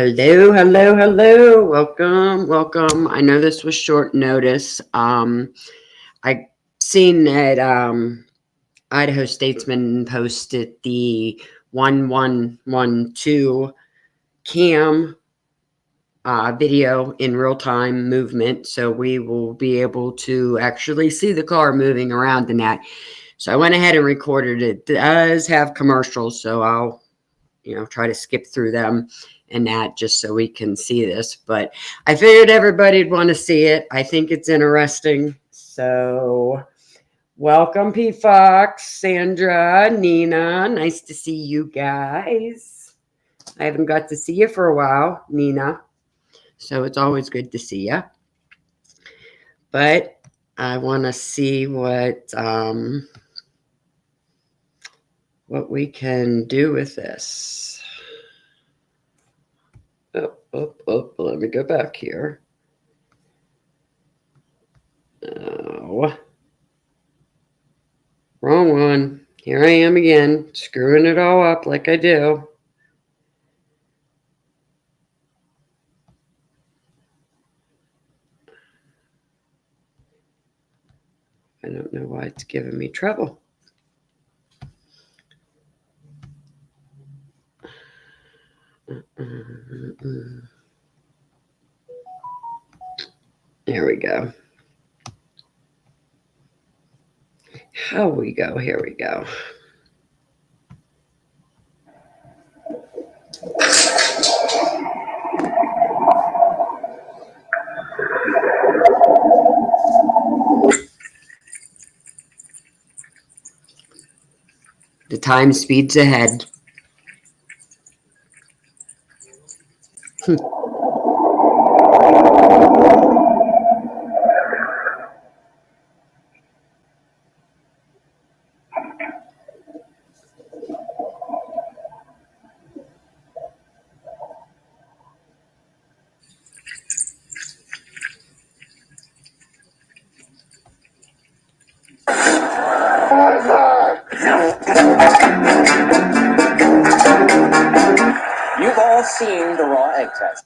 Hello, hello, hello. Welcome, welcome. I know this was short notice. I seen that Idaho Statesman posted the 1112 cam video in real time movement, so we will be able to actually see the car moving around in that. So I went ahead and recorded it. It does have commercials, so I'll try to skip through them and that just so we can see this. But I figured everybody'd want to see it. I think it's interesting. So welcome, P. Fox, Sandra, Nina. Nice to see you guys. I haven't got to see you for a while, Nina. So it's always good to see you. But I want to see what we can do with this. Oh, let me go back here. Oh, wrong one. Here I am again, screwing it all up like I do. I don't know why it's giving me trouble. There we go. How we go? Here we go. The time speeds ahead. You've all seen the raw egg test.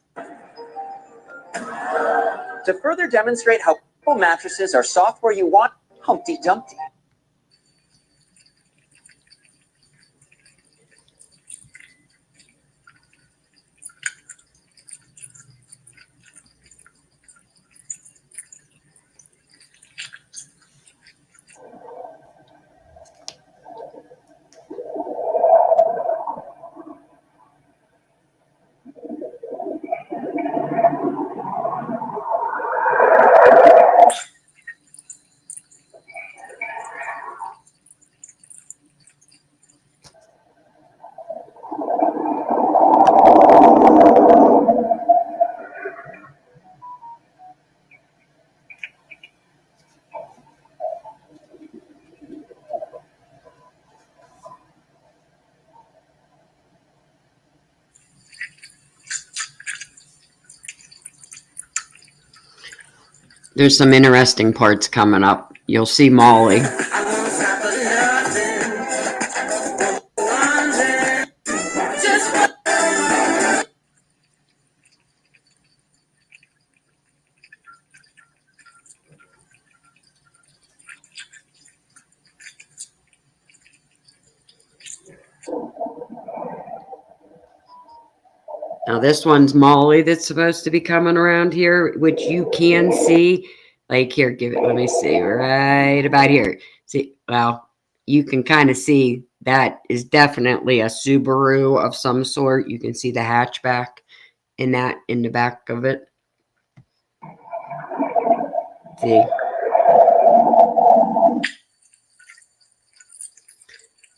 To further demonstrate how mattresses are soft where you want, Humpty Dumpty. There's some interesting parts coming up. You'll see Molly. Now this one's Molly that's supposed to be coming around here, which you can see. Like here, let me see, right about here. See, well, you can kind of see that is definitely a Subaru of some sort. You can see the hatchback in the back of it. See.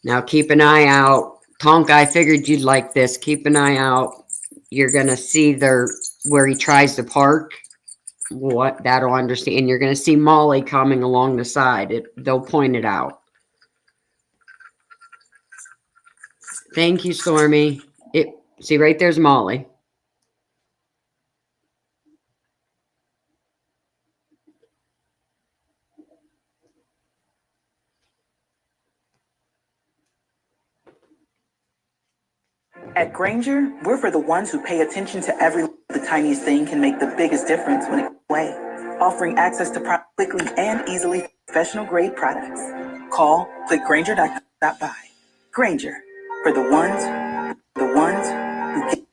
Now keep an eye out. Tonka, I figured you'd like this. Keep an eye out. You're going to see where he tries to park. What that'll understand. You're going to see Molly coming along the side. They'll point it out. Thank you, Stormy. See, right there's Molly. At Granger, we're for the ones who pay attention to every the tiniest thing can make the biggest difference when it's away. Offering access to quickly and easily professional grade products. Call, click Granger.com, stop by. Granger, for the ones who get.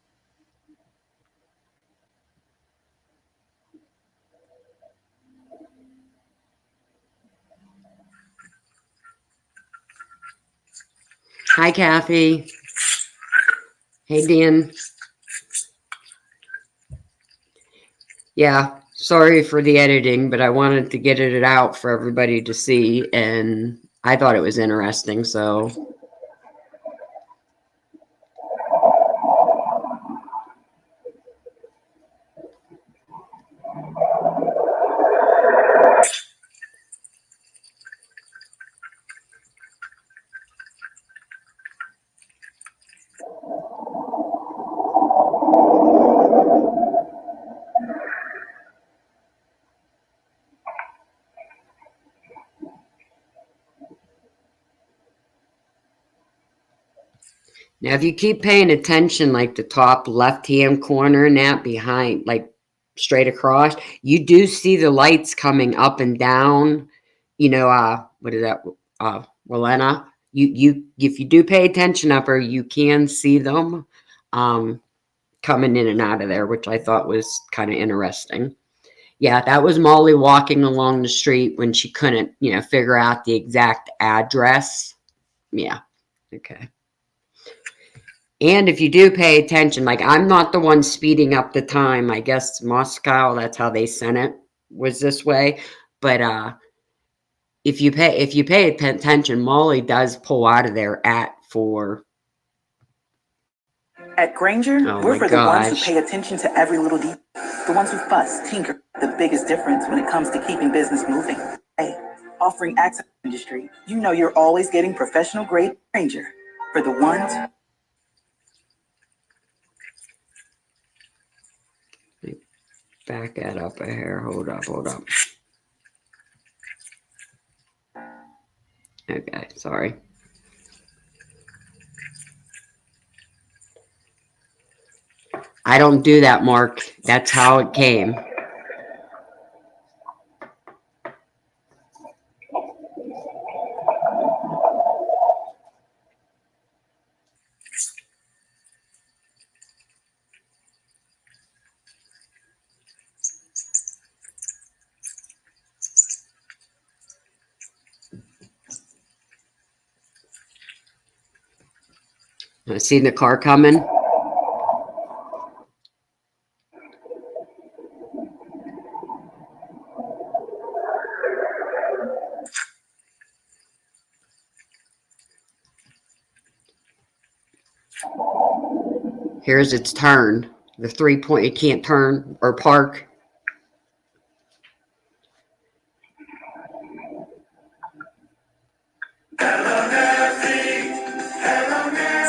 Hi, Kathy. Hey, Dan. Yeah, sorry for the editing, but I wanted to get it out for everybody to see, and I thought it was interesting, so. Now, if you keep paying attention, like the top left-hand corner and that behind, like straight across, you do see the lights coming up and down. You know, what is that? Welena. If you do pay attention up there, you can see them coming in and out of there, which I thought was kind of interesting. Yeah, that was Molly walking along the street when she couldn't, figure out the exact address. Yeah. Okay. And if you do pay attention, like I'm not the one speeding up the time. I guess Moscow, that's how they sent it, was this way. But if you pay attention, Molly does pull out of there at 4. At Granger, we're for the ones who pay attention to every little detail. The ones who fuss, tinker, the biggest difference when it comes to keeping business moving. Hey, offering access to the industry, you know you're always getting professional grade Granger. For the ones. Back that up a hair. Hold up. Okay, sorry. I don't do that, Mark. That's how it came. I seen the car coming. Here's its turn. The 3-point, it can't turn or park.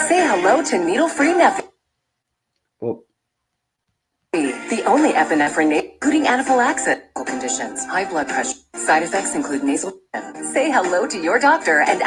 Say hello to needle-free Neffy. Oh. The only epinephrine, including anaphylaxis conditions, high blood pressure. Side effects include nasal. Say hello to your doctor and.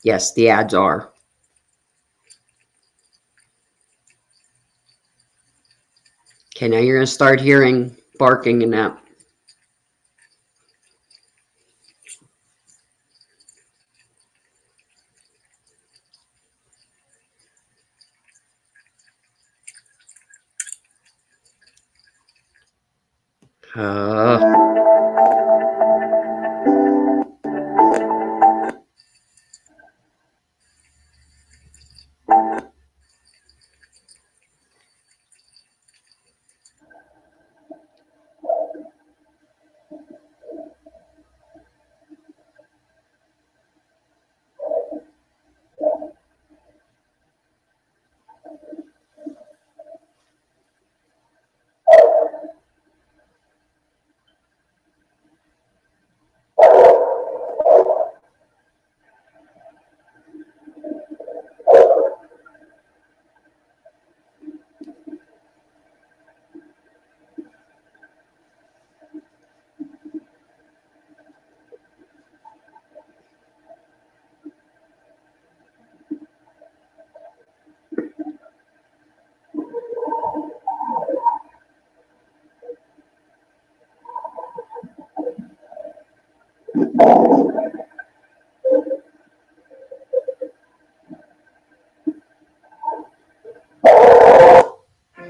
Yes, the ads are. Okay, now you're going to start hearing barking and that.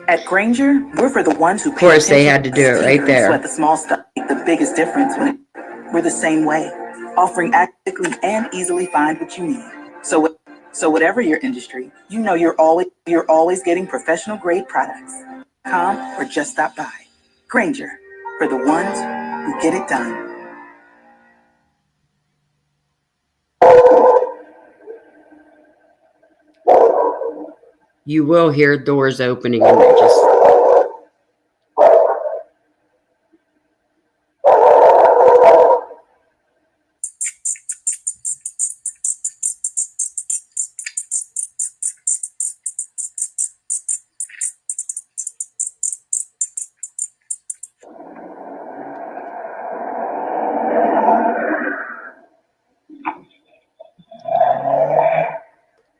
At Granger, we're for the ones who Of course, they had to do it right and there. sweat the small stuff, make the biggest difference. We're the same way, offering quickly and easily find what you need. So whatever your industry, you know you're always getting professional grade products. Come or just stop by. Granger, for the ones who get it done. You will hear doors opening and they just...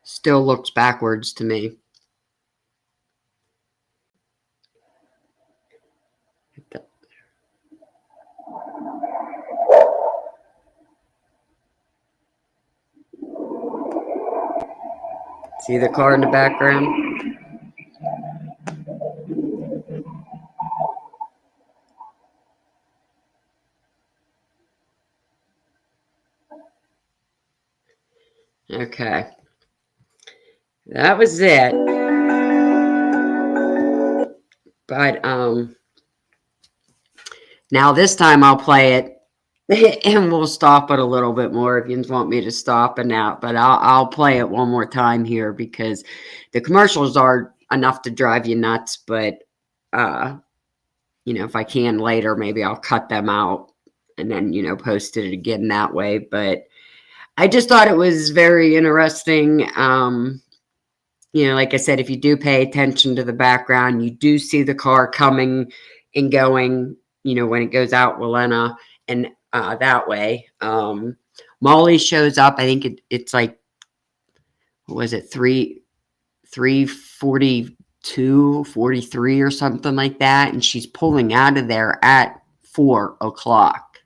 Still looks backwards to me. See the car in the background? Okay. That was it. But now this time I'll play it and we'll stop it a little bit more if you want me to stop it now. But I'll play it one more time here because the commercials are enough to drive you nuts. But you know, if I can later, maybe I'll cut them out and then, you know, post it again that way. But I just thought it was very interesting. You know, like I said, if you do pay attention to the background, you do see the car coming and going, you know, when it goes out Welena and that way. Molly shows up. I think it's like, what was it, 3:42, 43 or something like that. And she's pulling out of there at 4 o'clock.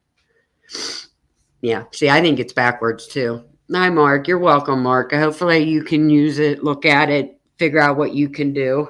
Yeah. See, I think it's backwards too. Hi, Mark. You're welcome, Mark. Hopefully you can use it, look at it, figure out what you can do.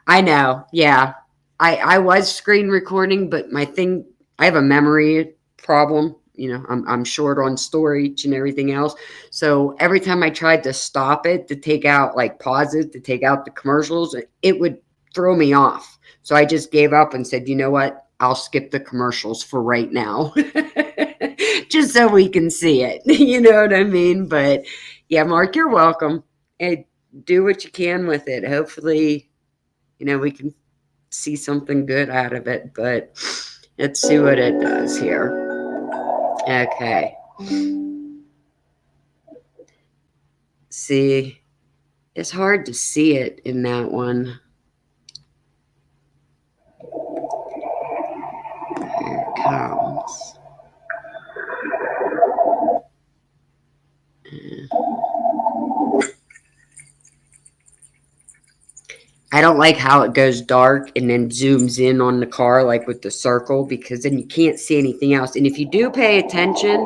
I know. Yeah. I was screen recording, but I have a memory problem. You know, I'm short on storage and everything else. So every time I tried to stop it, to take out, like pause it, to take out the commercials, it would throw me off. So I just gave up and said, you know what? I'll skip the commercials for right now. Just so we can see it. You know what I mean? But yeah, Mark, you're welcome. And do what you can with it. Hopefully, you know, we can see something good out of it. But let's see what it does here. Okay. See, it's hard to see it in that one. Here it comes. I don't like how it goes dark and then zooms in on the car, like with the circle, because then you can't see anything else. And if you do pay attention,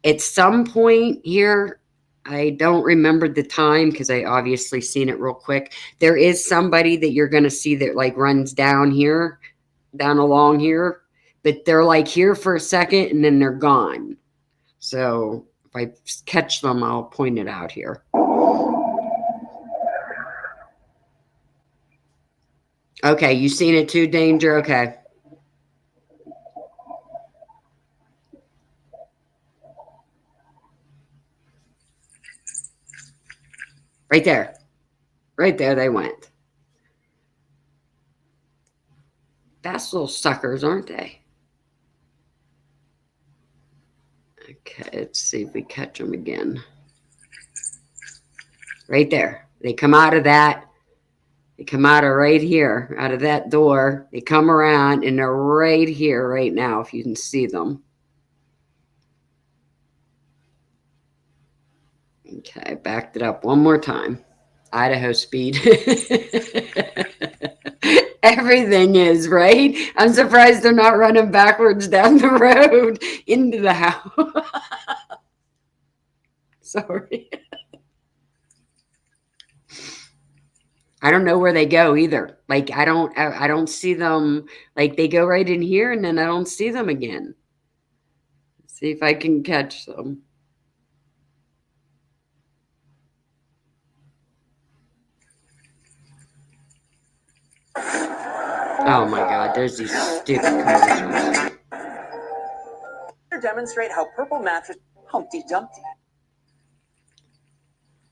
at some point here, I don't remember the time because I obviously seen it real quick. There is somebody that you're going to see that like runs down here, down along here, but they're like here for a second and then they're gone. So if I catch them, I'll point it out here. Okay, you seen it too, Danger? Okay. Right there. Right there they went. Fast little suckers, aren't they? Okay, let's see if we catch them again. Right there. They come out of that. They come out of right here, out of that door. They come around, and they're right here right now, if you can see them. Okay, backed it up one more time. Idaho speed. Everything is, right? I'm surprised they're not running backwards down the road into the house. Sorry. I don't know where they go either. Like I don't see them. Like they go right in here and then I don't see them again. See if I can catch them. Oh my god, there's these stupid commercials. Demonstrate how purple mattress Humpty Dumpty.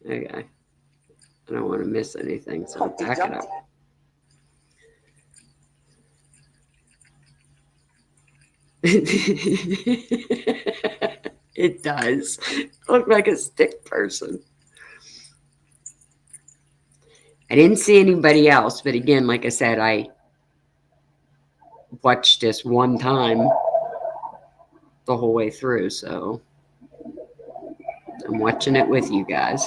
Okay. I don't want to miss anything, so I'll Humpty back it Dumpty. up. It does look like a stick person. I didn't see anybody else, but again, like I said, I watched this one time the whole way through, so I'm watching it with you guys.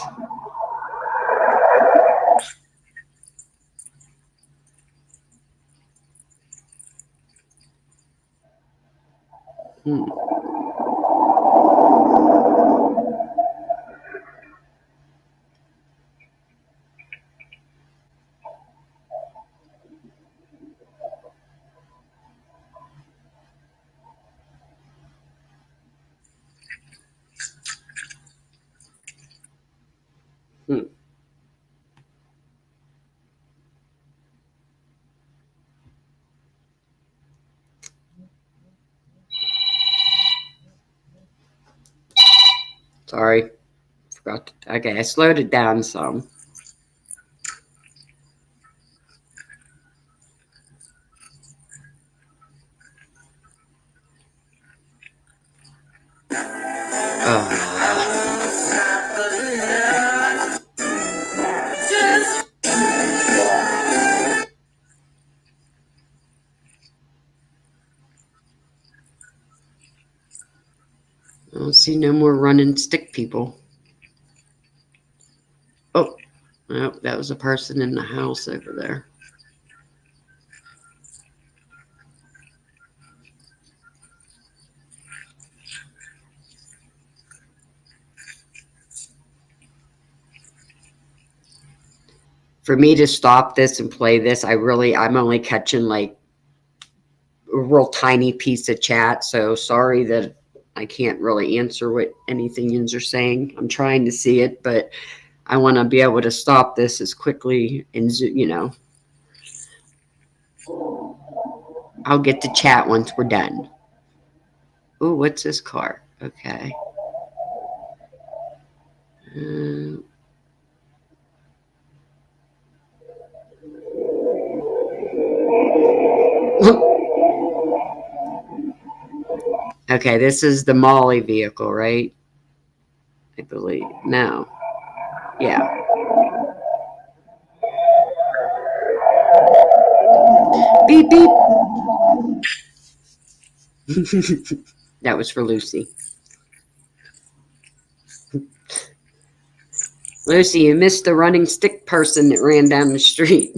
Hmm. Hmm. Sorry. Forgot to, okay, I slowed it down some. Oh. I don't see no more running stick people. Oh, nope, that was a person in the house over there. For me to stop this and play this, I'm only catching like a real tiny piece of chat. So sorry that I can't really answer what anything yous are saying. I'm trying to see it, but I want to be able to stop this as quickly and, I'll get to chat once we're done. Oh, what's this car? Okay. Okay, this is the Molly vehicle, right? I believe. No. Yeah. Beep, beep. That was for Lucy. Lucy, you missed the running stick person that ran down the street.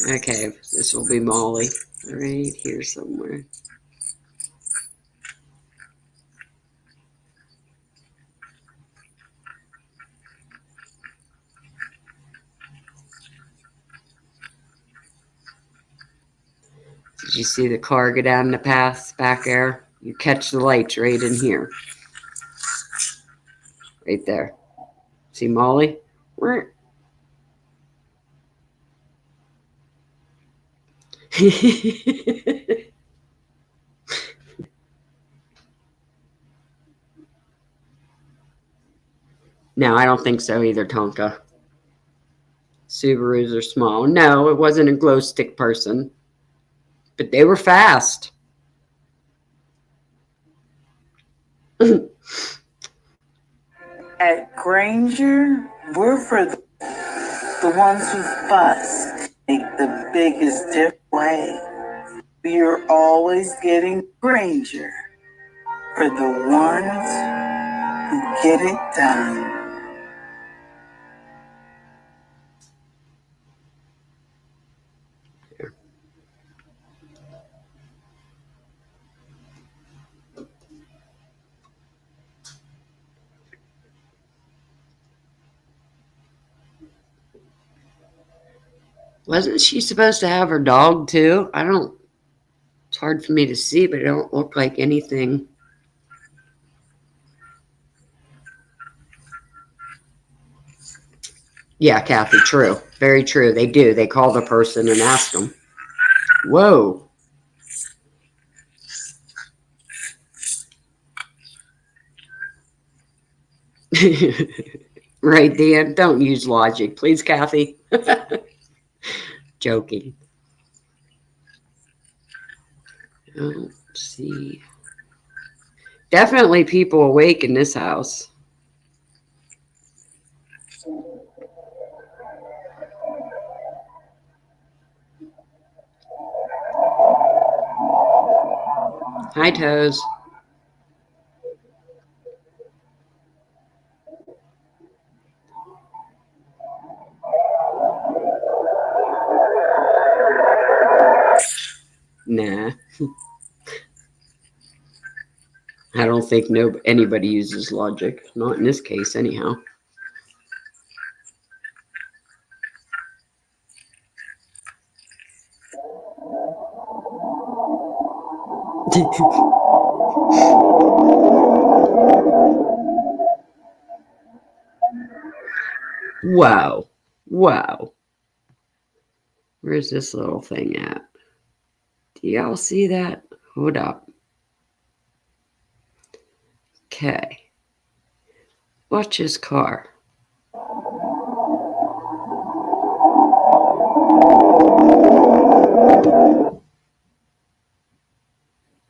Okay, this will be Molly. Right here somewhere. Did you see the car go down the path back there? You catch the lights right in here. Right there. See Molly? No, I don't think so either, Tonka. Subarus are small. No, it wasn't a glow stick person. But they were fast. At Granger, we're for the ones who fuss, make the biggest difference. We're always getting Granger for the ones who get it done. Wasn't she supposed to have her dog too? It's hard for me to see, but it don't look like anything. Yeah, Kathy, true. Very true. They do. They call the person and ask them. Whoa. Right, Dan? Don't use logic. Please, Kathy. Joking. Oh, let's see. Definitely people awake in this house. Hi, Toes. Nah. I don't think anybody uses logic. Not in this case, anyhow. Wow. Wow. Where's this little thing at? Do y'all see that? Hold up. Okay. Watch his car.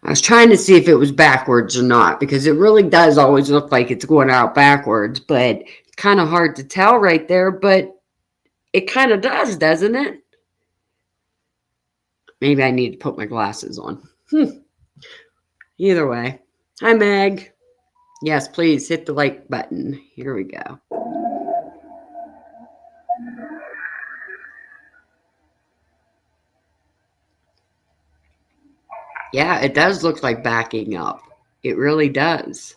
I was trying to see if it was backwards or not, because it really does always look like it's going out backwards, but it's kind of hard to tell right there, but it kind of does, doesn't it? Maybe I need to put my glasses on. Either way. Hi, Meg. Yes, please hit the like button. Here we go. Yeah, it does look like backing up. It really does.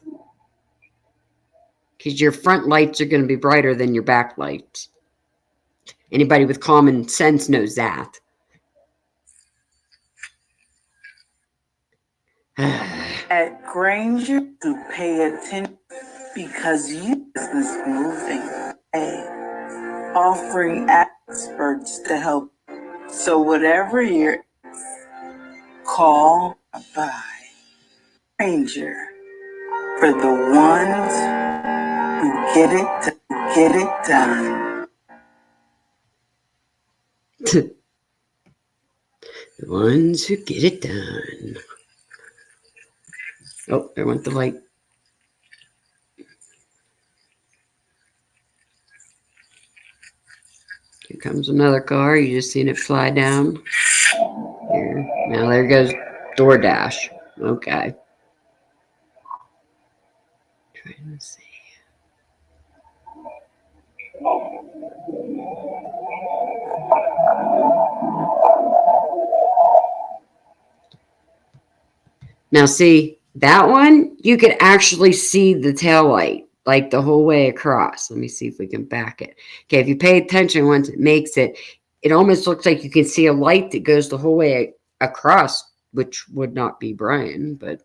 Because your front lights are going to be brighter than your back lights. Anybody with common sense knows that. At Granger, to pay attention because you business moving. Hey, offering experts to help. So whatever your call by Granger for the ones who get it done. The ones who get it done. Oh, there went the light. Here comes another car. You just seen it fly down. Here. Now there goes DoorDash. Okay. Trying to see. Now see, that one, you could actually see the tail light, like the whole way across. Let me see if we can back it. Okay, if you pay attention once it makes it, it almost looks like you can see a light that goes the whole way across, which would not be Brian, but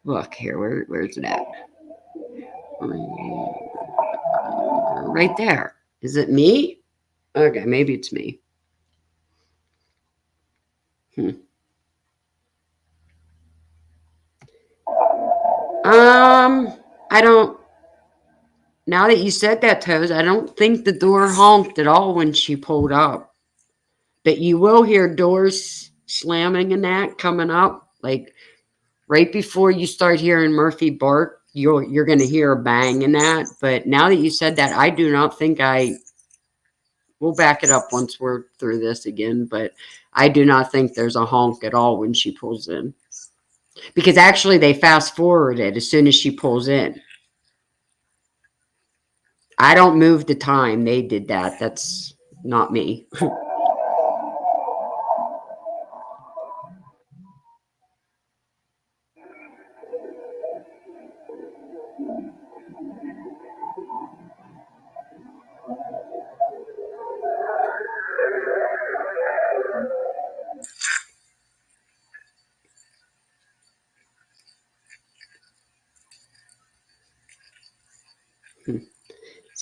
look here, where's it at? Right there. Is it me? Okay, maybe it's me. I don't. Now that you said that, Toes, I don't think the door honked at all when she pulled up. But you will hear doors slamming and that coming up, like right before you start hearing Murphy bark. You're going to hear a bang and that. But now that you said that, I do not think I. We'll back it up once we're through this again, but I do not think there's a honk at all when she pulls in. Because actually, they fast forward it as soon as she pulls in. I don't move the time. They did that. That's not me.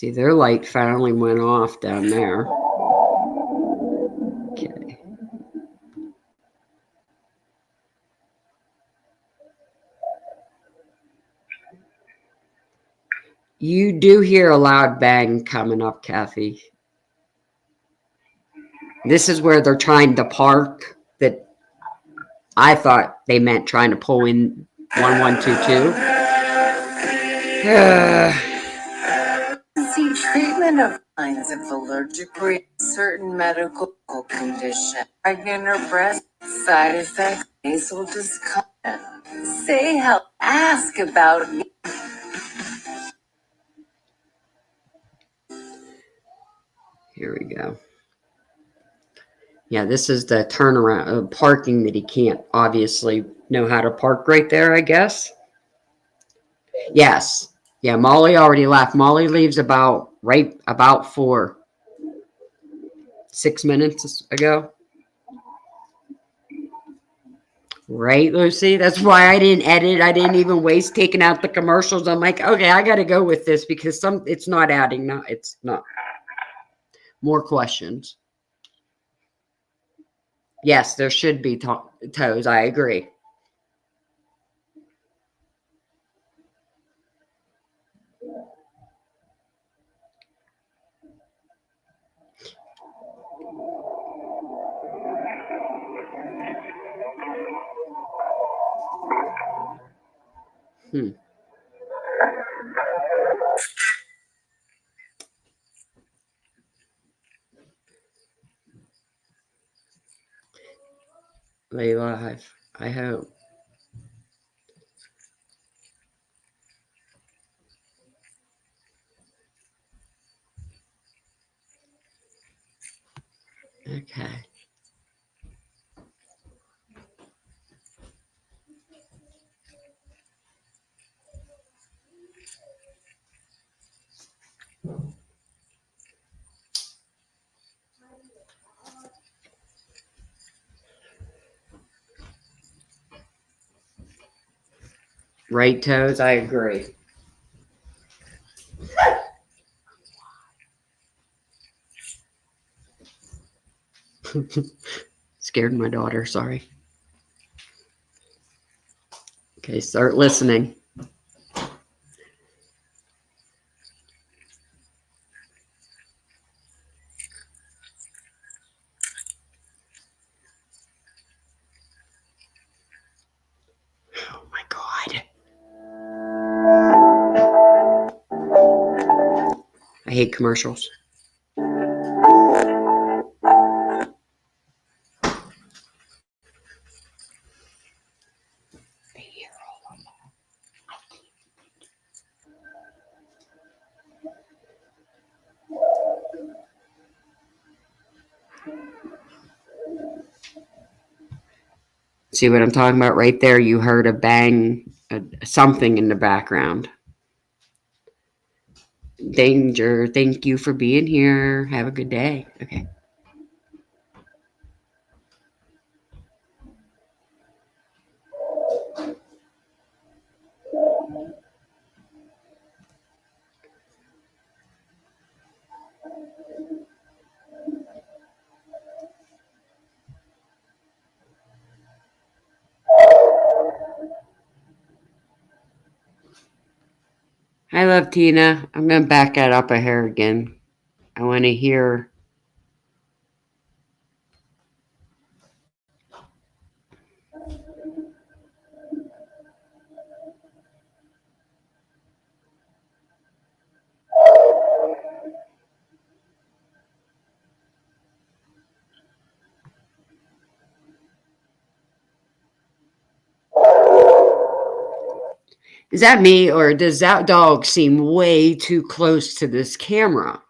See, their light finally went off down there. Okay. You do hear a loud bang coming up, Kathy. This is where they're trying to park. That I thought they meant trying to pull in 1122. See treatment of signs of allergic reaction, certain medical condition, pregnant or breast, side effects, nasal discomfort. Say help, ask about. Here we go. Yeah, this is the turnaround parking that he can't obviously know how to park right there, I guess. Yes. Yeah, Molly already left. Molly leaves about 6 minutes ago. Right, Lucy? That's why I didn't edit. I didn't even waste taking out the commercials. I'm like, okay, I got to go with this because it's not adding. No, it's not. More questions. Yes, there should be toes. I agree. Layla, I hope. Okay. Right toes, I agree. Scared my daughter, sorry. Okay, start listening. Oh my God. I hate commercials. See what I'm talking about right there? You heard a bang, something in the background. Danger. Thank you for being here. Have a good day. Okay. I love Tina. I'm going to back that up a hair again. I want to hear. Is that me or does that dog seem way too close to this camera?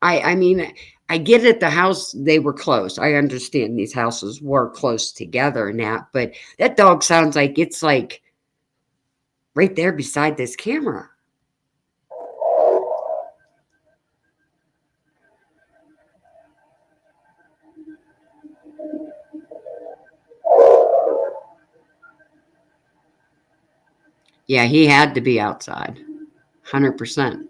I mean, I get it. The house, they were close. I understand these houses were close together and that, but that dog sounds like it's like right there beside this camera. Yeah, he had to be outside. 100%.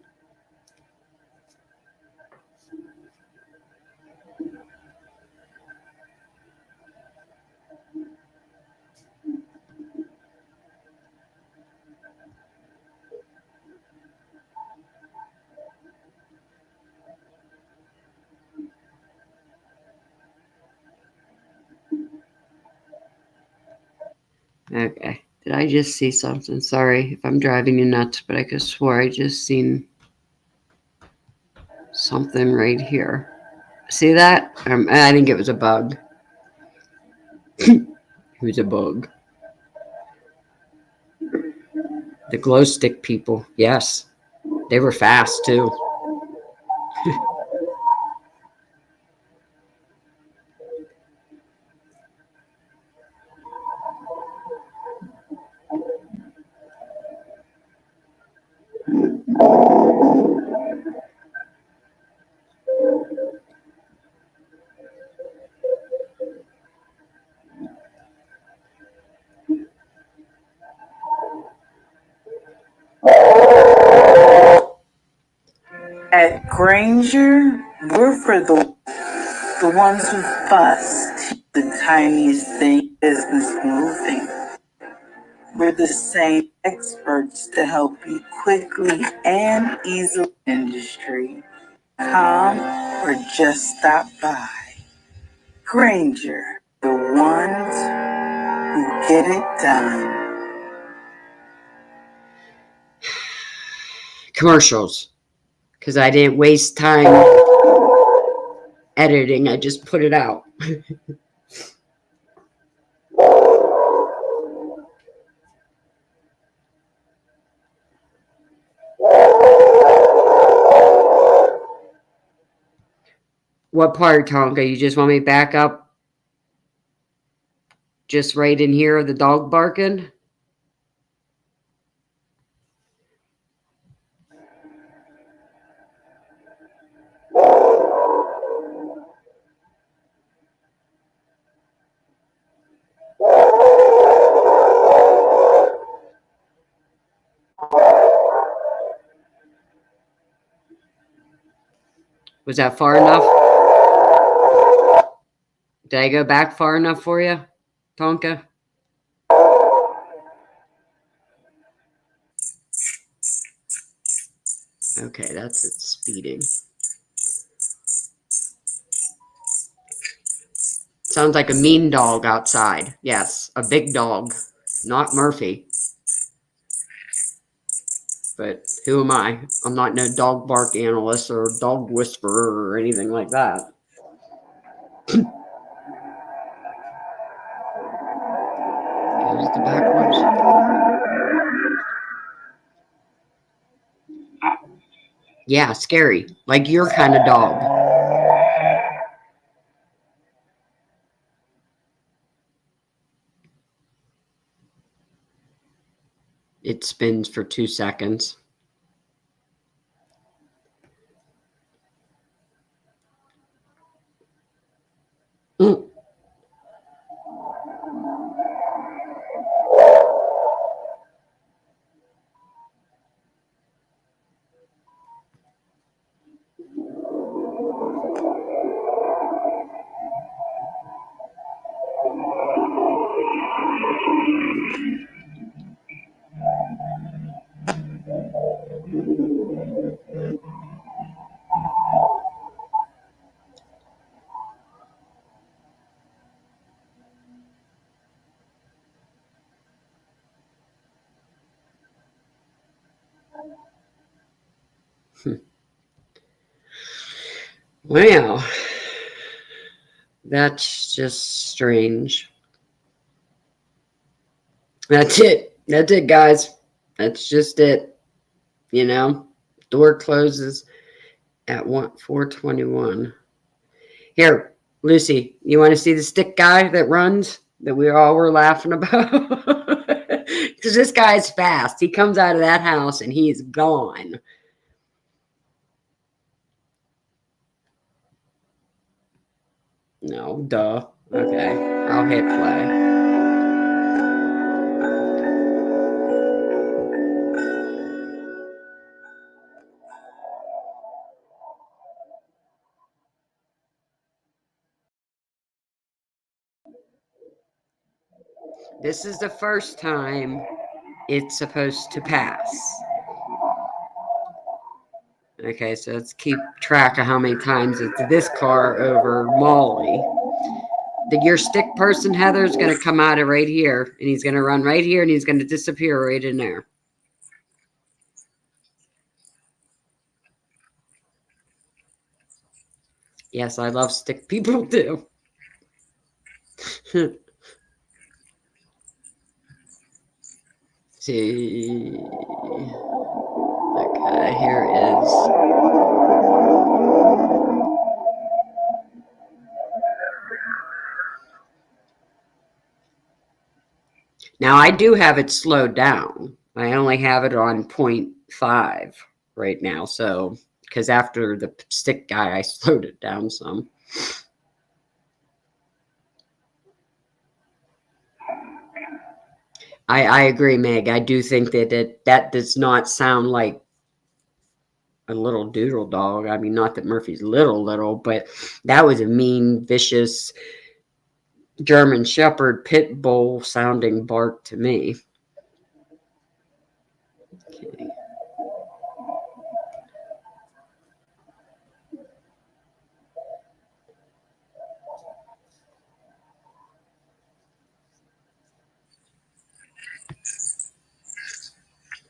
Okay. Did I just see something? Sorry if I'm driving you nuts, but I could swear I just seen something right here. See that? I think it was a bug. It was a bug. The glow stick people. Yes. They were fast too. At Granger, we're for the ones who fuss, the tiniest thing business moving. We're the same experts to help you quickly and easily industry. Come or just stop by. Granger, the ones who get it done. Commercials. Because I didn't waste time editing. I just put it out. What part, Tonka? You just want me back up? Just right in here, the dog barking? Was that far enough? Did I go back far enough for you, Tonka? Okay, that's it speeding. Sounds like a mean dog outside. Yes, a big dog. Not Murphy. But who am I? I'm not no dog bark analyst or dog whisperer or anything like that. Here's the backwards. Yeah, scary. Like your kind of dog. It spins for 2 seconds. Mm. Wow. That's just strange. That's it. That's it, guys. That's just it. You know, door closes at 4:21. Here, Lucy, you want to see the stick guy that runs that we all were laughing about? Because this guy's fast. He comes out of that house and he's gone. No, duh. Okay, I'll hit play. This is the first time it's supposed to pass. Okay, so let's keep track of how many times it's this car over Molly. your stick person, Heather, is going to come out of right here. And he's going to run right here. And he's going to disappear right in there. Yes, I love stick people too. See. Okay, here it is. Now, I do have it slowed down. I only have it on 0.5 right now. So, because after the stick guy, I slowed it down some. I agree, Meg. I do think that does not sound like a little doodle dog. I mean, not that Murphy's little, but that was a mean, vicious German Shepherd pit bull sounding bark to me. Okay.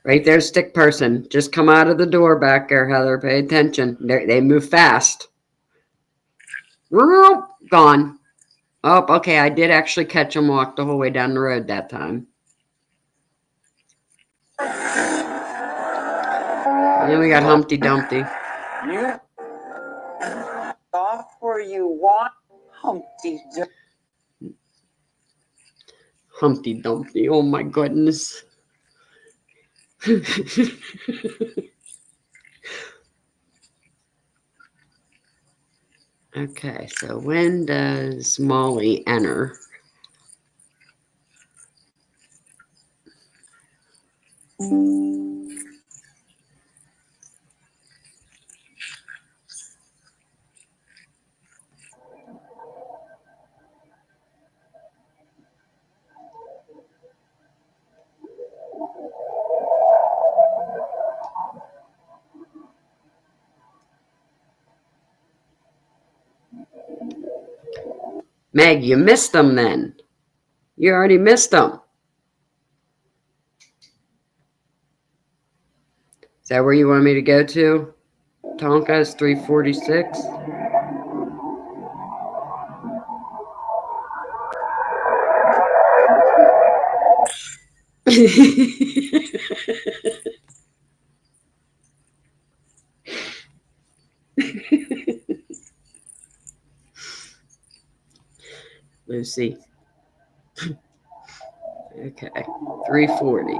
Right there, stick person. Just come out of the door back there, Heather. Pay attention. They move fast. Gone. Oh, okay. I did actually catch him walk the whole way down the road that time. And then we got Humpty Dumpty. You software you want, Humpty Dumpty. Humpty Dumpty. Oh my goodness. Okay, so when does Molly enter? Meg, you missed them then. You already missed them. Is that where you want me to go to? Tonka is 346. Lucy. Okay, 340.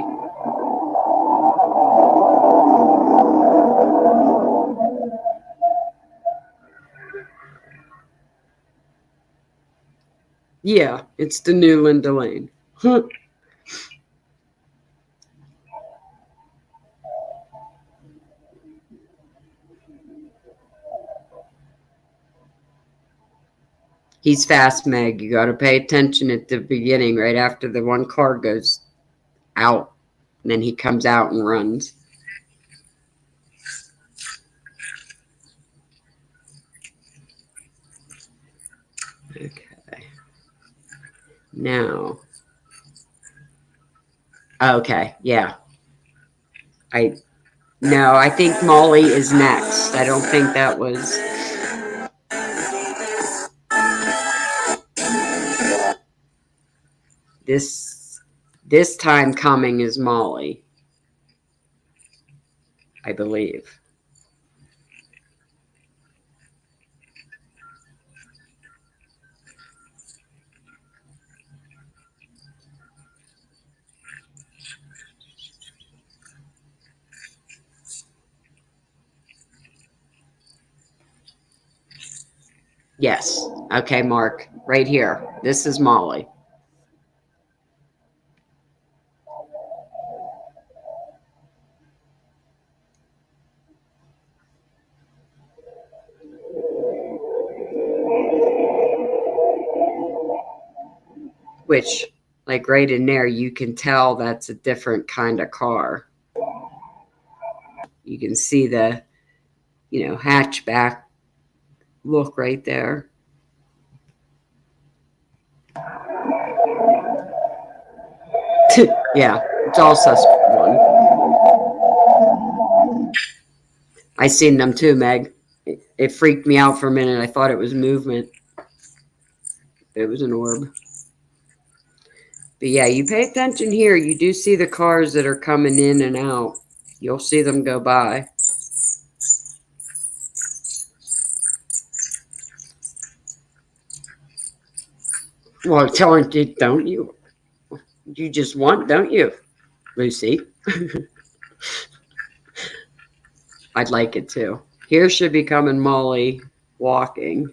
Yeah, it's the new Linda Lane. He's fast, Meg. You got to pay attention at the beginning, right after the one car goes out. And then he comes out and runs. Okay. Now. Okay, yeah. No, I think Molly is next. I don't think that was... This time coming is Molly, I believe. Yes. Okay, Mark. Right here. This is Molly. Which, like right in there, you can tell that's a different kind of car. You can see the, hatchback look right there. Yeah, it's all suspect one. I seen them too, Meg. It freaked me out for a minute. I thought it was movement. It was an orb. But yeah, you pay attention here. You do see the cars that are coming in and out. You'll see them go by. Well, telling you, don't you? You just want, don't you, Lucy? I'd like it too. Here should be coming Molly walking.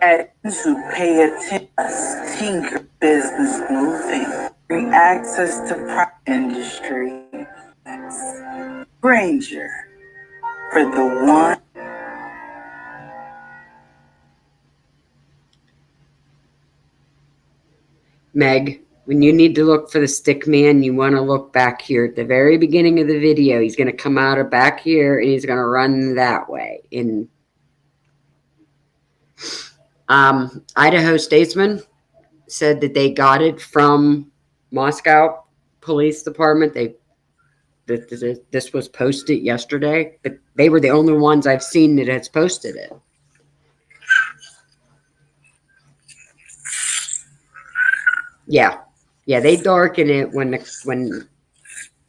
At who pay attention, tinker business moving, bring access to private industry. Granger for the one. Meg, when you need to look for the stick man, you want to look back here at the very beginning of the video. He's going to come out of back here and he's going to run that way. In Idaho Statesman said that they got it from Moscow Police Department. This was posted yesterday, but they were the only ones I've seen that has posted it. Yeah, they darken it when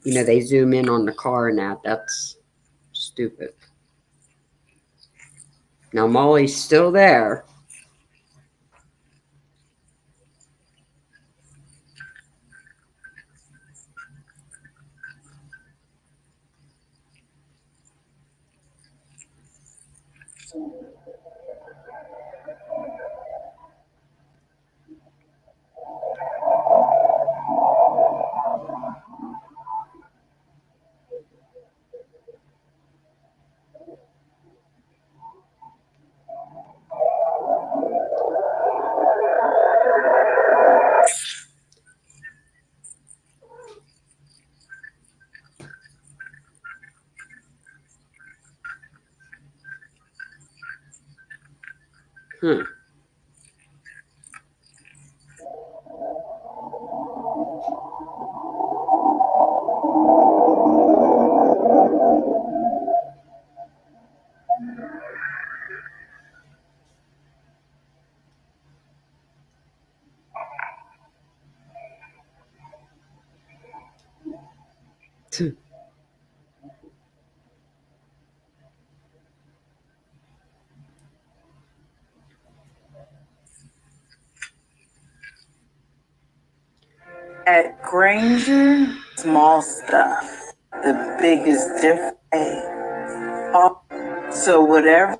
they zoom in on the car and that. That's stupid. Now Molly's still there. At Granger, small stuff. The biggest difference. So whatever,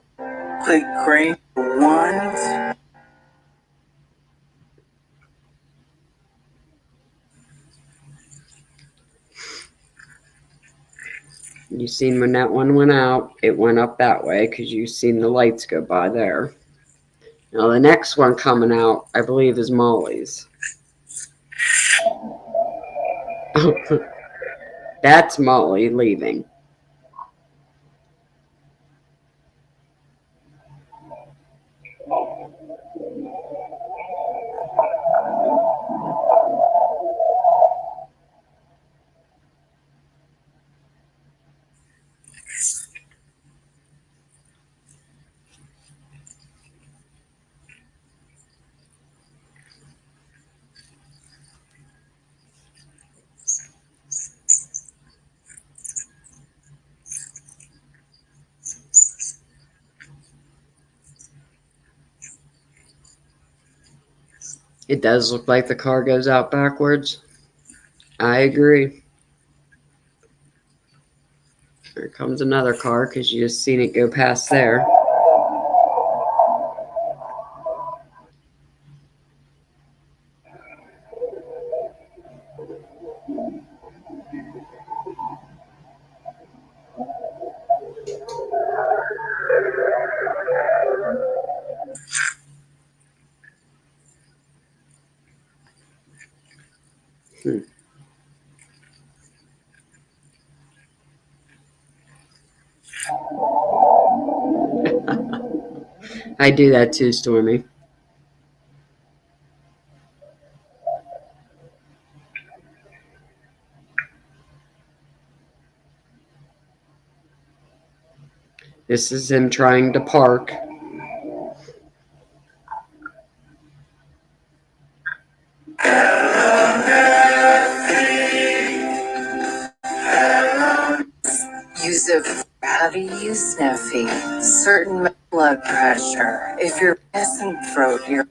click Granger once. You seen when that one went out, it went up that way because you seen the lights go by there. Now the next one coming out, I believe, is Molly's. That's Molly leaving. It does look like the car goes out backwards. I agree. Here comes another car because you just seen it go past there. I do that too, Stormy. This is him trying to park. Use it for how do you sniffy? Certain blood pressure. If you're missing throat, you're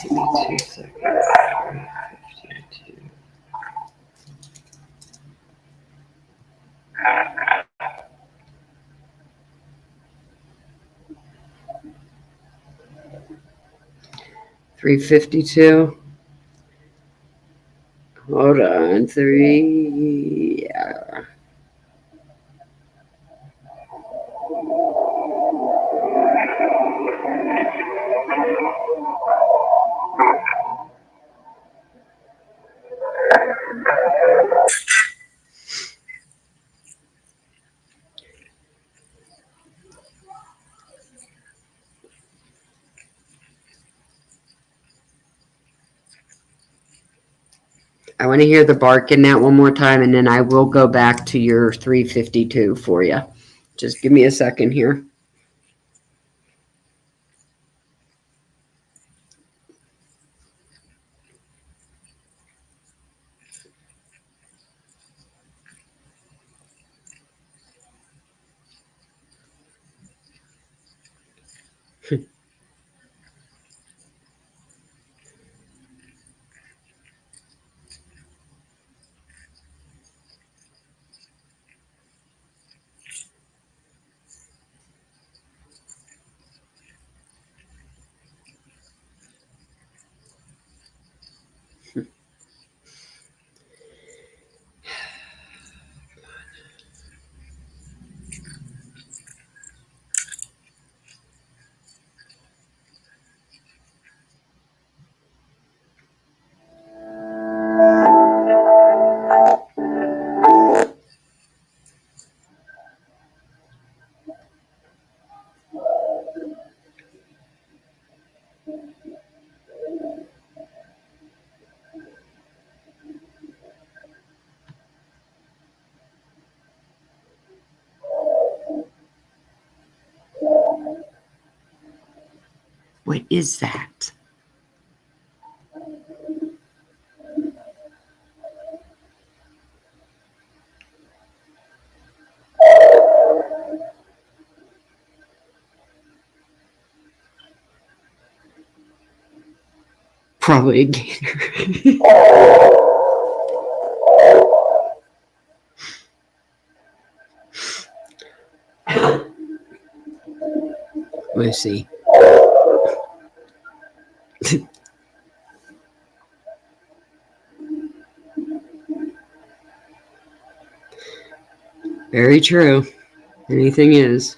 Give me 2 seconds. 352. $352. Hold on. 3. Yeah. I want to hear the bark in that one more time, and then I will go back to your 352 for you. Just give me a second here. What is that? Probably a gator. Let's see. Very true. Anything is.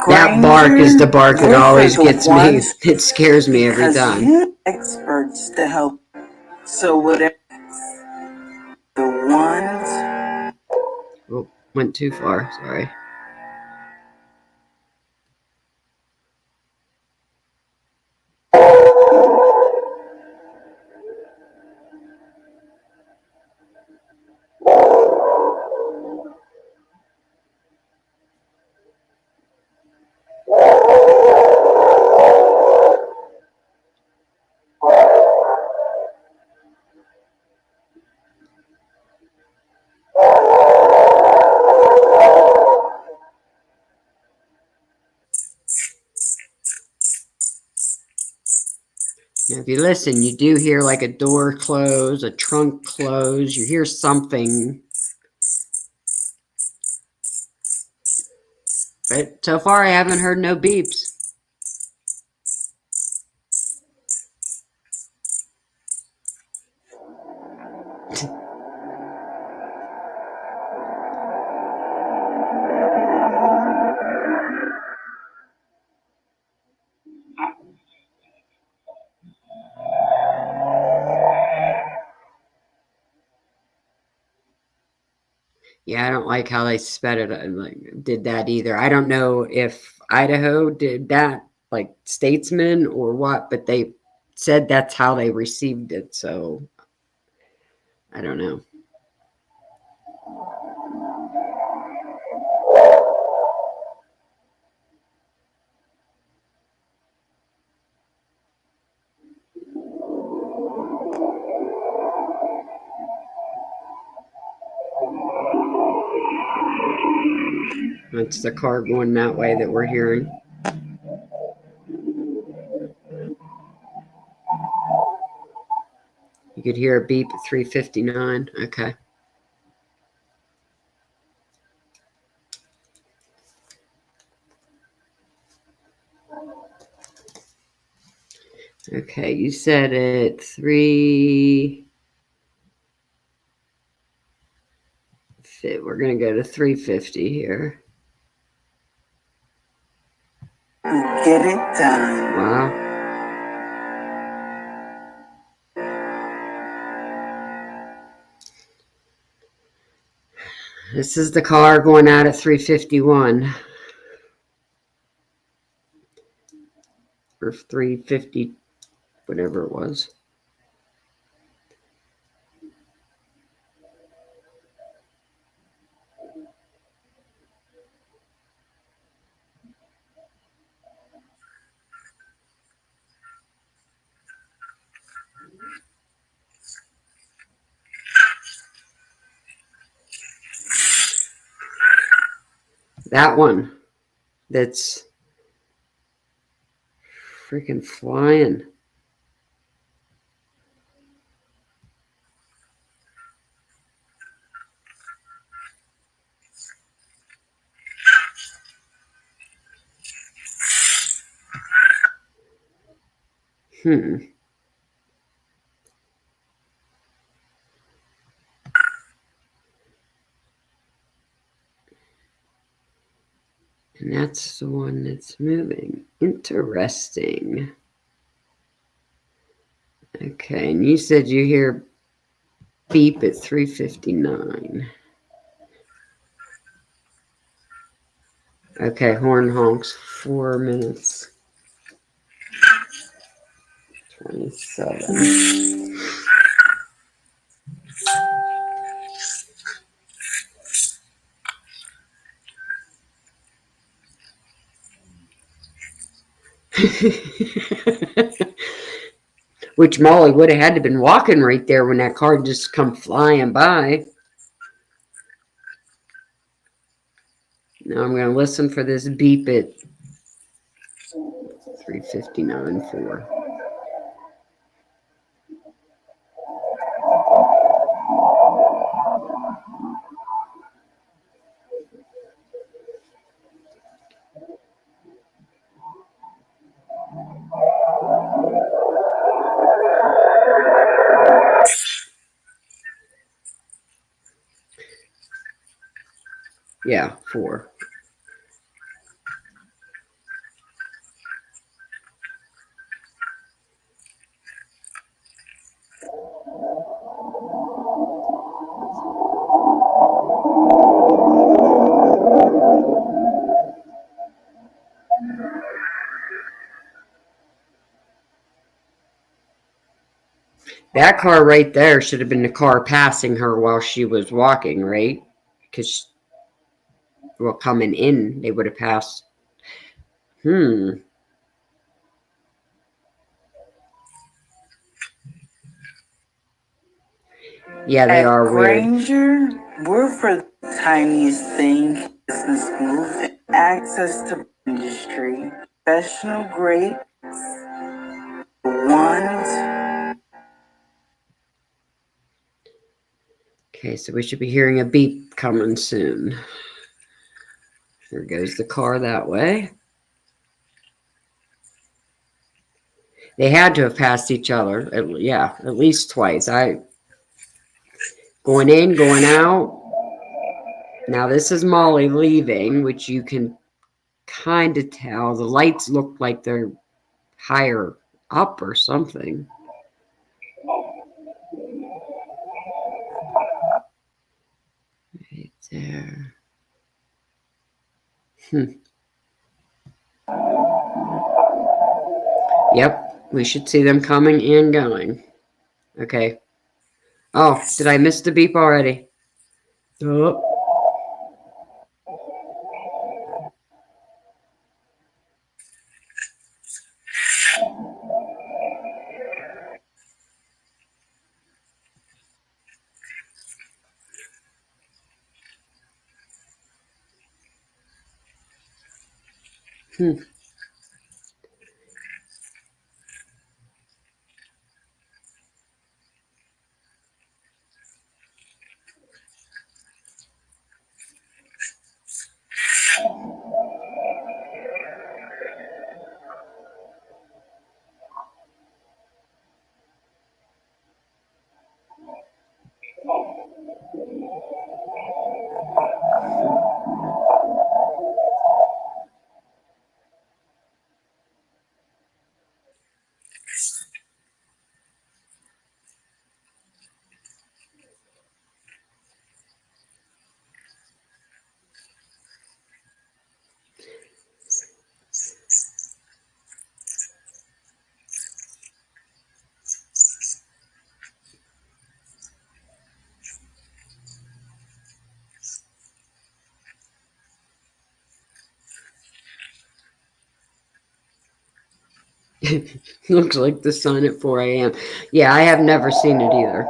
That bark is the bark that always gets me. It scares me every time. You experts to help. So whatever the ones. Oh, went too far. Sorry. Now, if you listen, you do hear like a door close, a trunk close. You hear something. But so far, I haven't heard no beeps. Yeah, I don't like how they sped it. Did that either. I don't know if Idaho did that, like statesman or what, but they said that's how they received it. So I don't know. That's the car going that way that we're hearing. You could hear a beep at 3:59. Okay. Okay, you said at 3. We're going to go to 3:50 here. Get it done. Wow. This is the car going out at 3:51. Or 3:50, whatever it was. That one that's freaking flying. And that's the one that's moving. Interesting. Okay, and you said you hear beep at 3:59. Okay, horn honks, 4 minutes. 27. Which Molly would have had to been walking right there when that car just come flying by. Now I'm going to listen for this beep at 3:59.4. Yeah, 4. That car right there should have been the car passing her while she was walking, right? Because, well, coming in, they would have passed. Yeah, they are weird. Granger, we're for the tiniest thing, business moving, access to industry, professional grade, the ones. Okay, so we should be hearing a beep coming soon. Here goes the car that way. They had to have passed each other. At least twice. Going in, going out. Now this is Molly leaving, which you can kind of tell. The lights look like they're higher up or something. Right there. Yep, we should see them coming and going. Okay. Oh, did I miss the beep already? Oh. Looks like the sun at 4 a.m. Yeah, I have never seen it either.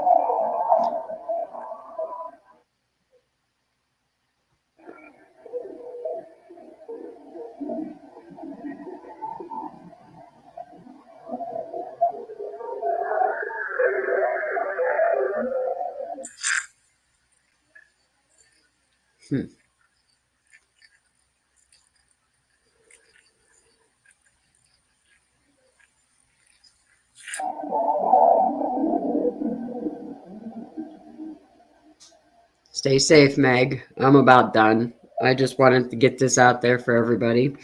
Stay safe, Meg. I'm about done. I just wanted to get this out there for everybody.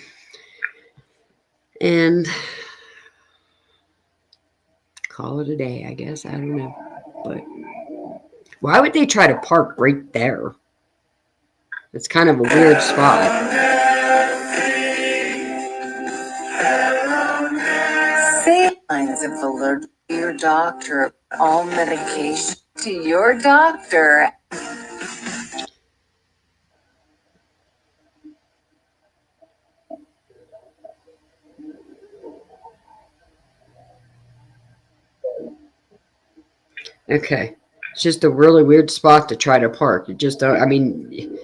And call it a day, I guess. I don't know. But why would they try to park right there? It's kind of a weird spot. Say lines of alert to your doctor. All medication to your doctor. Okay. It's just a really weird spot to try to park. You just don't, I mean,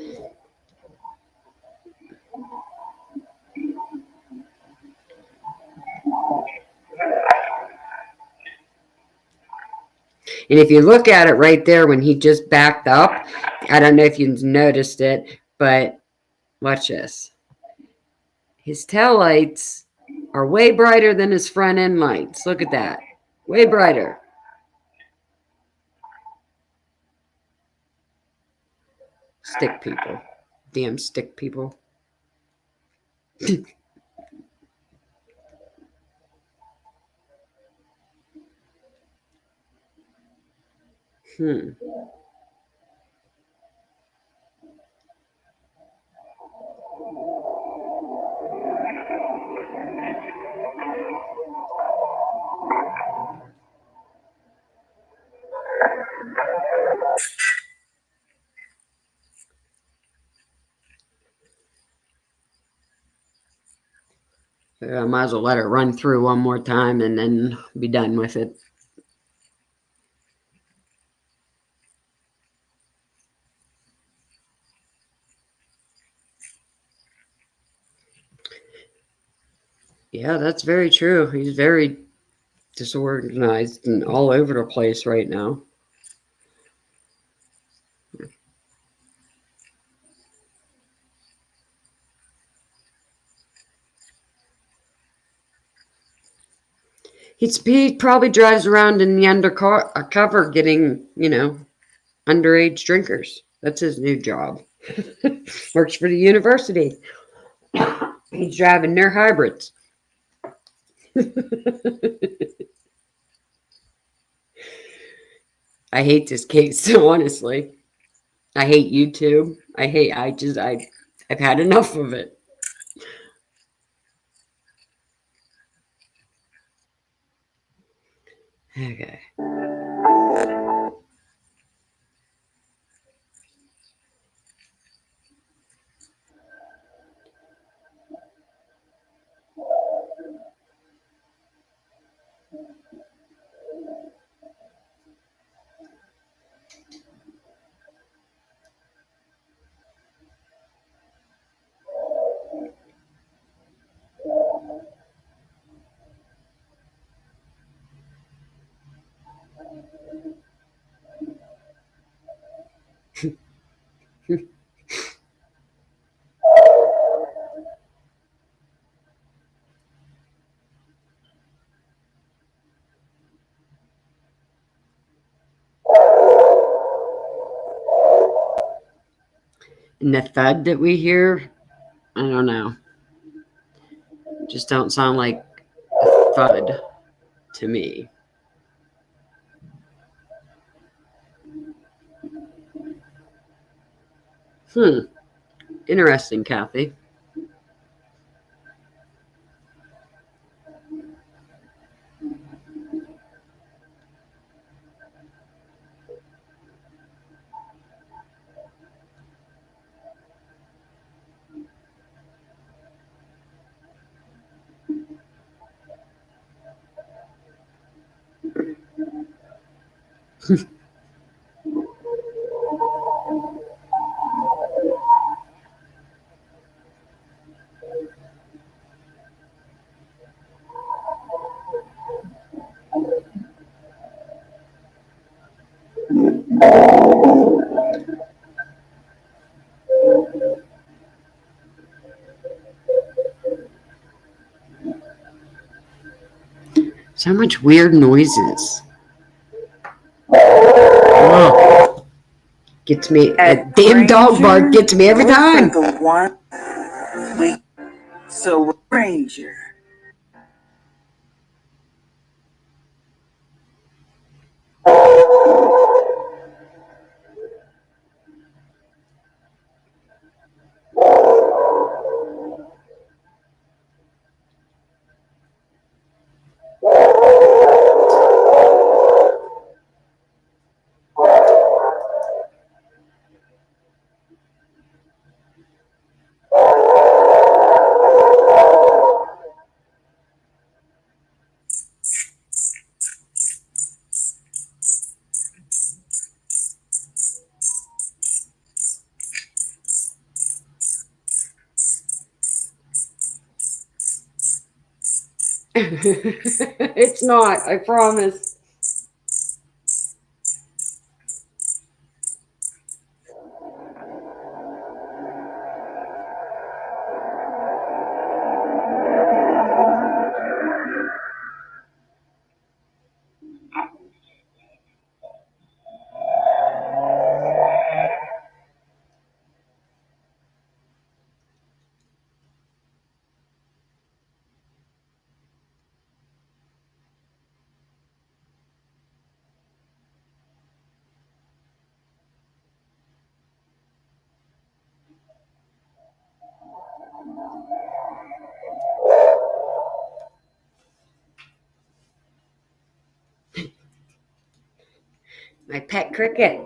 and if you look at it right there when he just backed up, I don't know if you noticed it, but watch this. His tail lights are way brighter than his front end lights. Look at that. Way brighter. Stick people. Damn stick people. I might as well let it run through one more time and then be done with it. Yeah, that's very true. He's very disorganized and all over the place right now. He probably drives around in the undercover getting, underage drinkers. That's his new job. Works for the university. He's driving their hybrids. I hate this case, honestly. I hate YouTube. I've had enough of it. Okay. And the thud that we hear, I don't know. Just don't sound like a thud to me. Interesting, Kathy. So much weird noises. Oh, gets me. That damn dog bark gets me every time. The one we so Ranger. It's not, I promise. My pet cricket.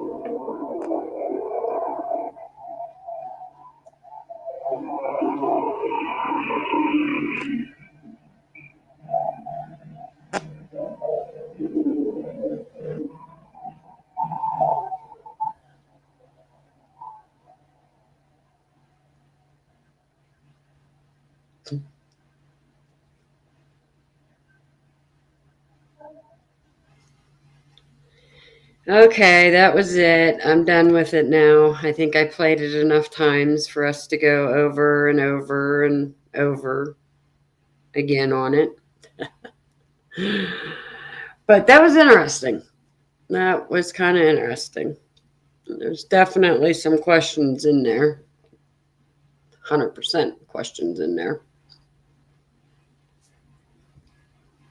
Okay, that was it. I'm done with it now. I think I played it enough times for us to go over and over and over again on it. But that was interesting. That was kind of interesting. There's definitely some questions in there. 100% questions in there.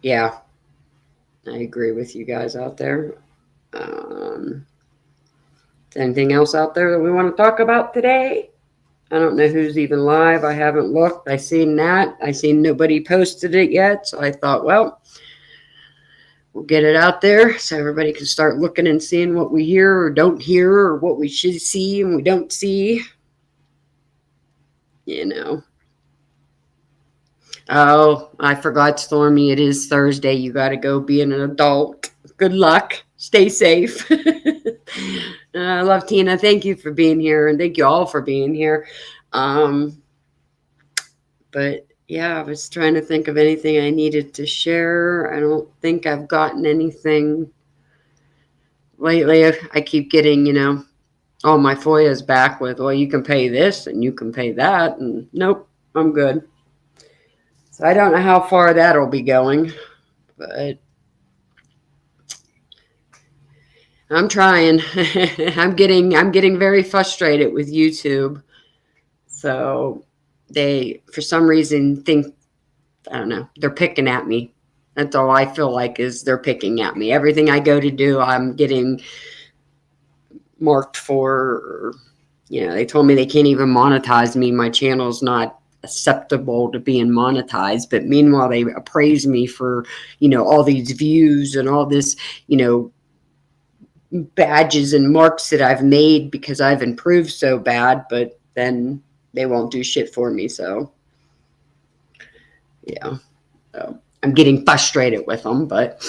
Yeah, I agree with you guys out there. Anything else out there that we want to talk about today? I don't know who's even live. I haven't looked. I seen that. I seen nobody posted it yet. So I thought, well, we'll get it out there so everybody can start looking and seeing what we hear or don't hear or what we should see and we don't see. You know. Oh, I forgot, Stormy. It is Thursday. You got to go being an adult. Good luck. Stay safe. I love Tina. Thank you for being here, and thank you all for being here. But yeah, I was trying to think of anything I needed to share. I don't think I've gotten anything lately. I keep getting, all my FOIAs back with, well, you can pay this and you can pay that. And nope, I'm good. So I don't know how far that'll be going, but I'm trying. I'm getting very frustrated with YouTube. So they, for some reason, think, I don't know, they're picking at me. That's all I feel like is they're picking at me. Everything I go to do, I'm getting marked for. They told me they can't even monetize me. My channel's not acceptable to being monetized. But meanwhile, they appraise me for, all these views and all this, badges and marks that I've made because I've improved so bad. But then they won't do shit for me. So, yeah. So I'm getting frustrated with them, but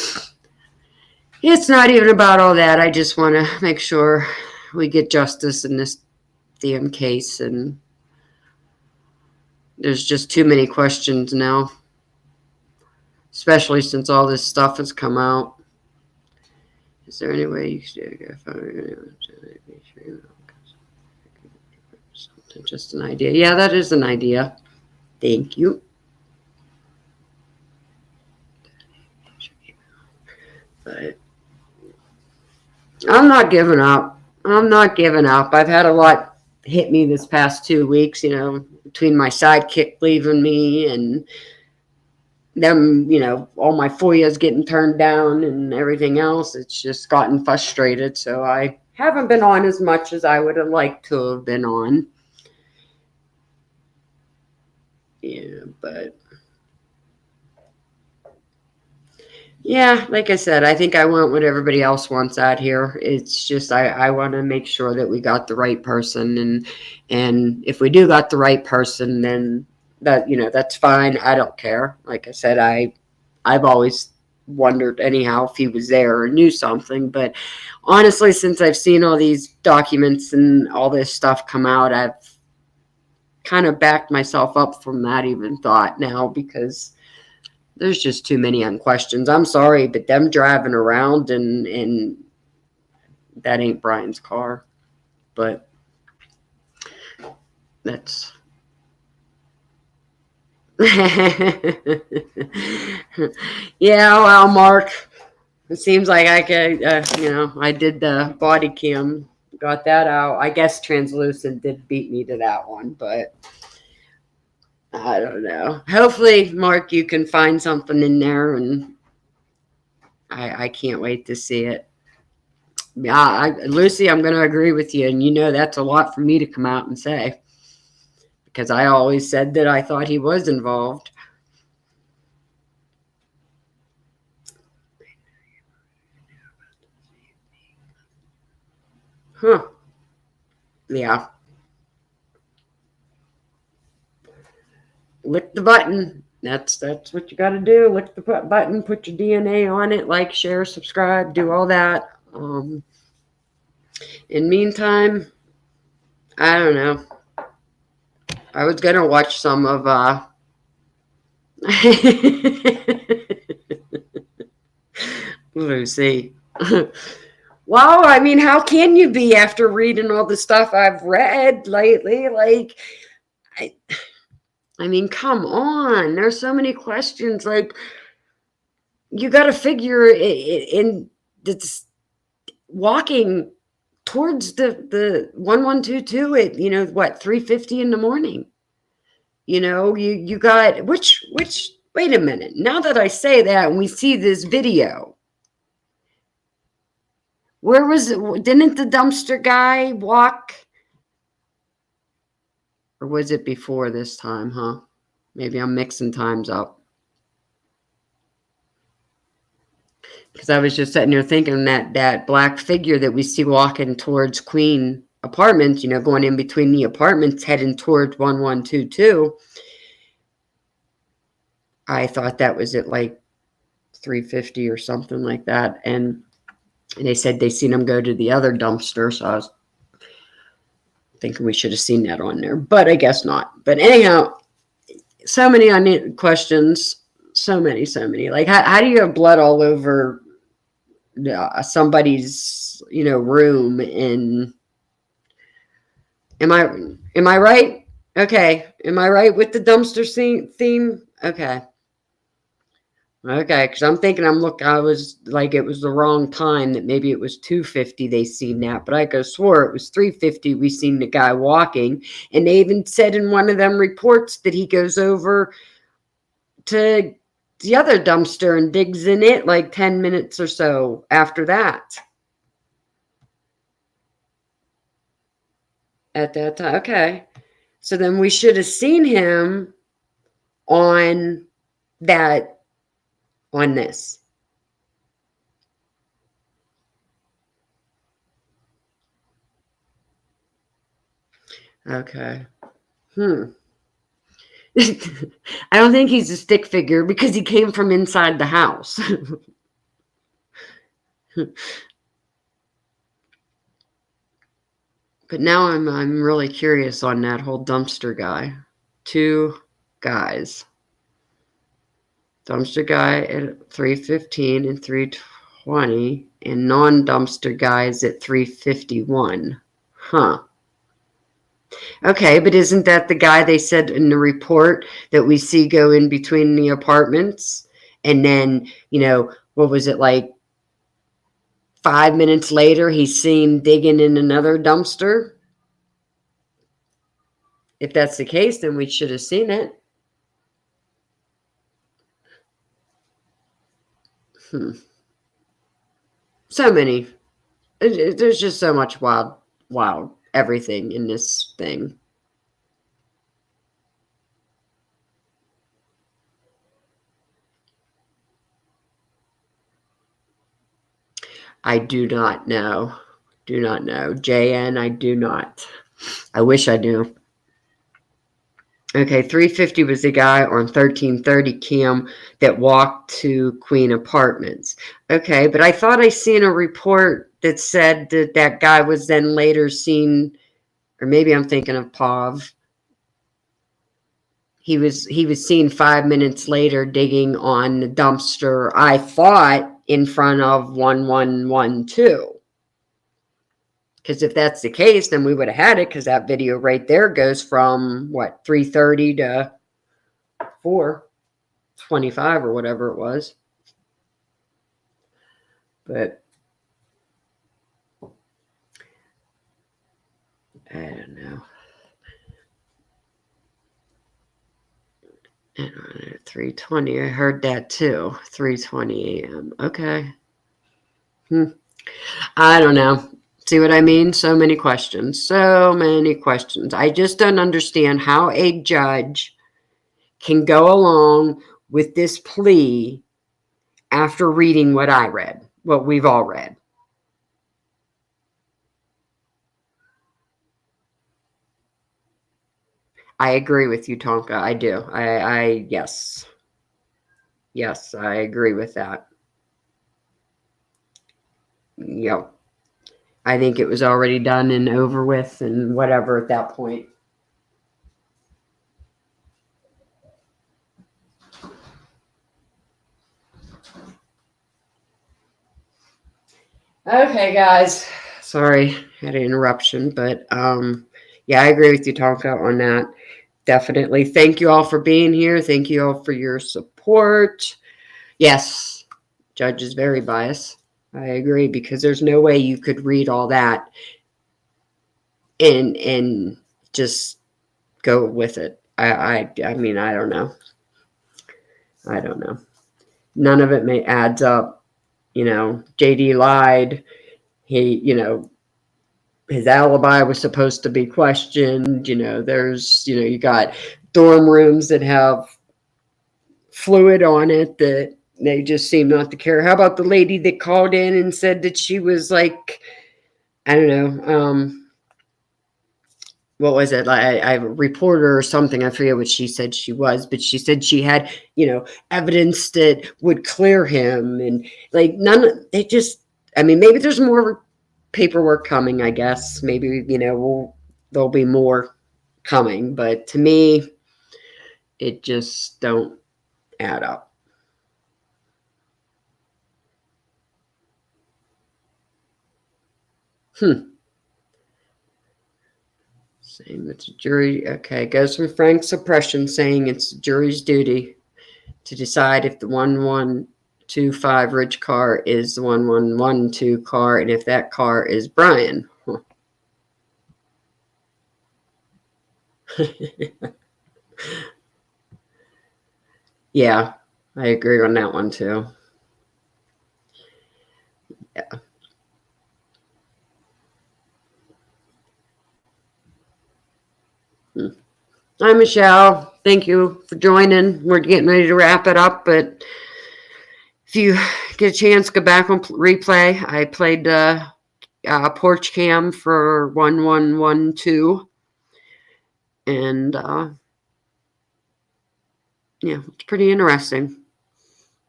it's not even about all that. I just want to make sure we get justice in this damn case. And there's just too many questions now, especially since all this stuff has come out. Is there any way you could just an idea? Yeah, that is an idea. Thank you. But I'm not giving up. I've had a lot hit me this past 2 weeks, between my sidekick leaving me and them, all my FOIAs getting turned down and everything else. It's just gotten frustrated. So I haven't been on as much as I would have liked to have been on. Yeah, but yeah, like I said, I think I want what everybody else wants out here. It's just I want to make sure that we got the right person, and if we do got the right person, then that's fine. I don't care. Like I said, I've always wondered anyhow if he was there or knew something. But honestly, since I've seen all these documents and all this stuff come out, I've kind of backed myself up from that even thought now because there's just too many questions. I'm sorry, but them driving around and that ain't Brian's car. But that's yeah, well, Mark, it seems like I could, I did the body cam, got that out. I guess Translucent did beat me to that one, but I don't know. Hopefully, Mark, you can find something in there, and I can't wait to see it. Yeah, Lucy, I'm going to agree with you, and that's a lot for me to come out and say because I always said that I thought he was involved. Huh. Yeah. Lick the button. That's what you got to do. Lick the button, put your DNA on it, like, share, subscribe, do all that. In meantime, I don't know. I was going to watch some of Lucy. Well, I mean, how can you be after reading all the stuff I've read lately? Like, I, I mean, come on. There's so many questions. Like, you got to figure it in it's walking towards the 1122 at, what, 3:50 in the morning. You got which wait a minute. Now that I say that and we see this video, where was it? Didn't the dumpster guy walk? Or was it before this time, huh? Maybe I'm mixing times up. Because I was just sitting there thinking that black figure that we see walking towards Queen Apartments, going in between the apartments, heading towards 1122. I thought that was at like 3:50 or something like that. And they said they seen him go to the other dumpster. So I was thinking we should have seen that on there, but I guess not. But anyhow, so many questions. So many. Like, how do you have blood all over somebody's, room? And am I right? Okay. Am I right with the dumpster theme? Okay. Okay, because I'm thinking I was like, it was the wrong time, that maybe it was 2:50 they seen that, but I could have swore it was 3:50 we seen the guy walking, and they even said in one of them reports that he goes over to the other dumpster and digs in it like 10 minutes or so after that. At that time, okay. So then we should have seen him on this. Okay. I don't think he's a stick figure because he came from inside the house. But now I'm really curious on that whole dumpster guy. 2 guys. Dumpster guy at 3:15 and 3:20, and non-dumpster guys at 3:51. Huh. Okay, but isn't that the guy they said in the report that we see go in between the apartments? And then, what was it, like 5 minutes later, he's seen digging in another dumpster? If that's the case, then we should have seen it. So many. There's just so much wild everything in this thing. I do not know. Do not know. Jayne, I do not. I wish I knew. Okay, 3:50 was the guy on 1330 Cam that walked to Queen Apartments. Okay, but I thought I seen a report that said that guy was then later seen, or maybe I'm thinking of Pav. He was seen 5 minutes later digging on the dumpster, I thought, in front of 1112. Because if that's the case, then we would have had it, because that video right there goes from, what, 3:30 to 4:25 or whatever it was. But I don't know. 3:20, I heard that too. 3:20 a.m. Okay. I don't know. See what I mean? So many questions. So many questions. I just don't understand how a judge can go along with this plea after reading what I read, what we've all read. I agree with you, Tonka. I do. Yes. Yes, I agree with that. Yep. I think it was already done and over with and whatever at that point. Okay, guys. Sorry, had an interruption, but yeah, I agree with you, Tonka, on that. Definitely. Thank you all for being here. Thank you all for your support. Yes, Judge is very biased. I agree, because there's no way you could read all that and just go with it. I mean, I don't know. I don't know. None of it adds up. You know, JD lied. He, his alibi was supposed to be questioned. You got dorm rooms that have fluid on it that they just seem not to care. How about the lady that called in and said that she was like, I don't know, what was it, like a reporter or something? I forget what she said she was, but she said she had, evidence that would clear him, and like they just, I mean, maybe there's more paperwork coming, I guess. Maybe, there'll be more coming, but to me, it just don't add up. Same with the jury. Okay, goes from Frank Suppression saying it's the jury's duty to decide if the 1125 Ridge car is the 1112 car, and if that car is Brian. Yeah, I agree on that one too. Yeah. Hi, Michelle. Thank you for joining. We're getting ready to wrap it up, but if you get a chance, go back on replay. I played Porch Cam for 1112, and yeah, it's pretty interesting.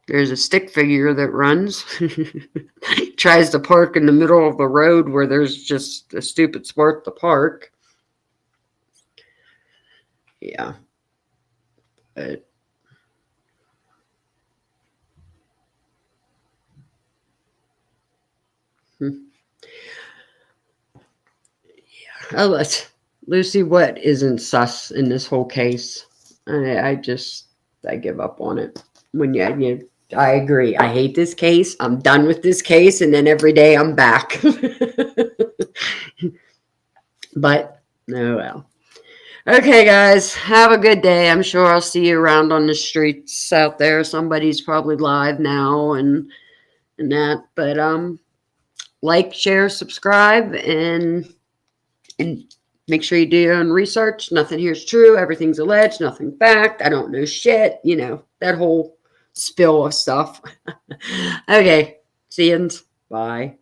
There's a stick figure that runs, tries to park in the middle of the road where there's just a stupid spot to park. Yeah. But, oh, Lucy, what isn't sus in this whole case? I give up on it. I agree. I hate this case. I'm done with this case, and then every day I'm back. But oh well. Okay, guys, have a good day. I'm sure I'll see you around on the streets out there. Somebody's probably live now and that. But like, share, subscribe, and make sure you do your own research. Nothing here is true. Everything's alleged. Nothing fact. I don't know shit. That whole spill of stuff. Okay, see you. Bye.